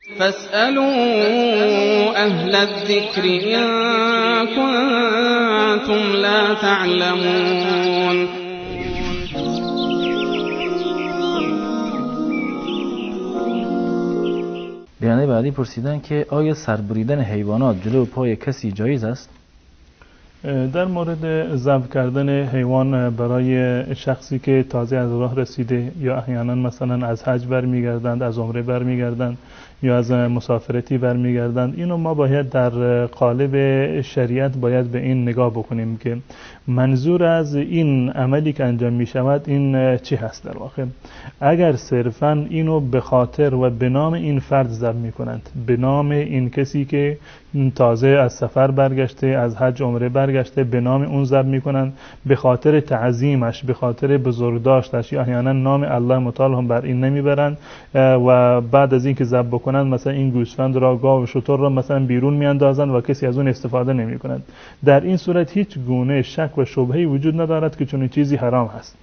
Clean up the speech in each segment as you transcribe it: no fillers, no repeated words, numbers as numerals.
فاسألوا أهل الذكر إن كنتم لا تعلمون. بیانیه بعدی پرسیدن که آیا سربریدن حیوانات جلو پای کسی جایز است؟ در مورد ذبح کردن حیوان برای شخصی که تازه از راه رسیده یا احیانا مثلا از حج برمیگردند، از عمره برمیگردند یا از مسافرتی برمیگردند، اینو ما باید در قالب شریعت باید به این نگاه بکنیم که منظور از این عملی که انجام می شود این چی هست در واقع. اگر صرفا اینو به خاطر و به نام این فرد ذبح می کنند، به نام این کسی که تازه از سفر برگشته، از حج عمره برگشته، به نام اون ذبح می کنند، به خاطر تعظیمش، به خاطر بزرگداشتش، یا احیانا نام الله متعال هم بر این نمیبرند و بعد از این که ذبح بکنند مثلا این گوسفند را، گاو و شتر را مثلا بیرون میاندازند و کسی از اون استفاده نمی کند. در این صورت هیچ گونه شک و شبهه‌ای وجود ندارد که چنین چیزی حرام هست،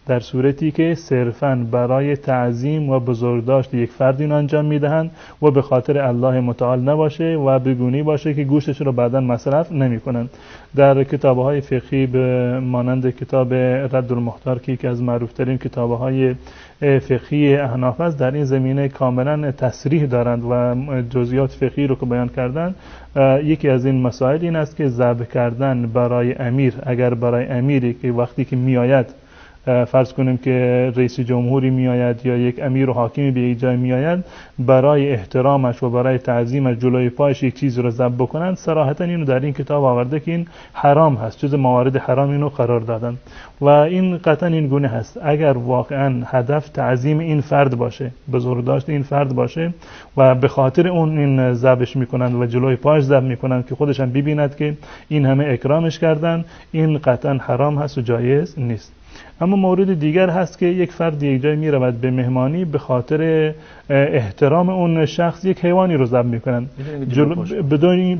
در صورتی که صرفاً برای تعظیم و بزرگداشت یک فرد این انجام میدهند و به خاطر الله متعال نباشه و بگونی باشه که گوشتش رو بعداً مصرف نمی کنند. در کتاب‌های فقهی به مانند کتاب رد المحتار که یکی از معروف‌ترین کتاب‌های فقهی احناف است، در این زمینه کاملا تصریح دارند و جزئیات فقهی رو که بیان کردند. یکی از این مسائل این است که ذبح کردن برای امیر، اگر برای امیری که وقتی که میآید، فرض کنیم که رئیس جمهوری میآید یا یک امیر و حاکمی به یک جای میآید، برای احترامش و برای تعظیمش جلوی پایش یک چیز رو ذبح بکنند، صراحتا اینو در این کتاب آورده که این حرام هست، جز موارد حرام اینو قرار دادن و این قطعا این گونه هست. اگر واقعا هدف تعظیم این فرد باشه، بزرگداشت این فرد باشه و به خاطر اون این ذبحش میکنند و جلوی پایش ذبح میکنند که خودش هم ببیند که این همه اکرامش کردن، این قطعا حرام هست و جایز نیست. اما مورد دیگر هست که یک فرد یک جای می رود به مهمانی، به احترام اون شخص یک حیوانی رو ذبح میکنن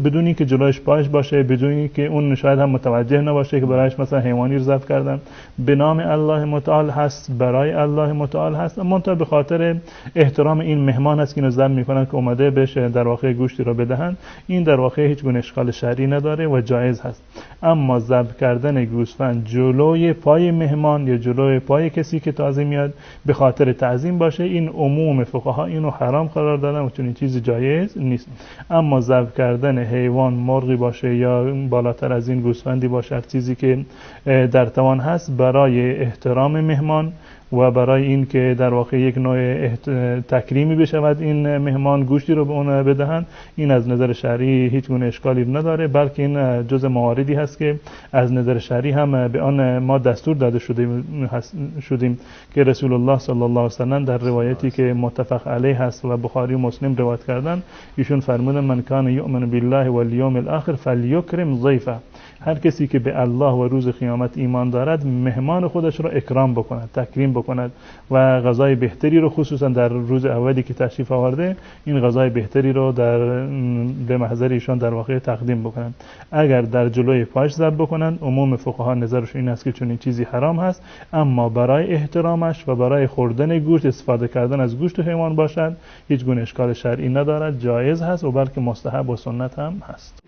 بدون اینکه جلوش پایش باشه، بدون اینکه اون شاید هم متوجه نباشه که برایش مثلا حیوانی رو ذبح کردن، به نام الله متعال هست، برای الله متعال هست، اما تا به خاطر احترام این مهمان هست که اینو ذبح میکنن که اومده بهش در واقع گوشتی رو بدهن. این در واقع هیچ گونه اشکال شرعی نداره و جایز هست. اما ذبح کردن گوسفند جلوی پای مهمان یا جلوی پای کسی که تازه میاد به خاطر تعظیم باشه، این عموم فقها اینو حرام قرار دادن و چنین چیزی جایز نیست. اما ذبح کردن حیوان، مرغی باشه یا بالاتر از این گوسفندی باشه، هر چیزی که در توان هست، برای احترام مهمان و برای این که در واقع یک نوع تکریمی بشود این مهمان، گوشتی رو به اون بدهند، این از نظر شرعی هیچ گونه اشکالی نداره، بلکه این جز مواردی هست که از نظر شرعی هم به آن ما دستور داده شدیم که رسول الله صلی الله علیه و سلم در روایتی که متفق علیه هست و بخاری و مسلم روایت کردن، ایشون فرمودن من کان یؤمن بالله والیوم الاخر فلیکرم ضیفه. هر کسی که به الله و روز قیامت ایمان دارد مهمان خودش را اکرام بکند، تکریم بکند و غذای بهتری رو، خصوصا در روز اولی که تشریف آورده، این غذای بهتری رو به محضر ایشان در واقع تقدیم بکنند. اگر در جلوی پاش ذبح بکنند، عموم فقها نظرش این است که چنین چیزی حرام هست، اما برای احترامش و برای خوردن گوشت، استفاده کردن از گوشت حیوان باشد، هیچ گونه اشکال شرعی ندارد، جایز هست و بلکه مستحب و سنت هم هست.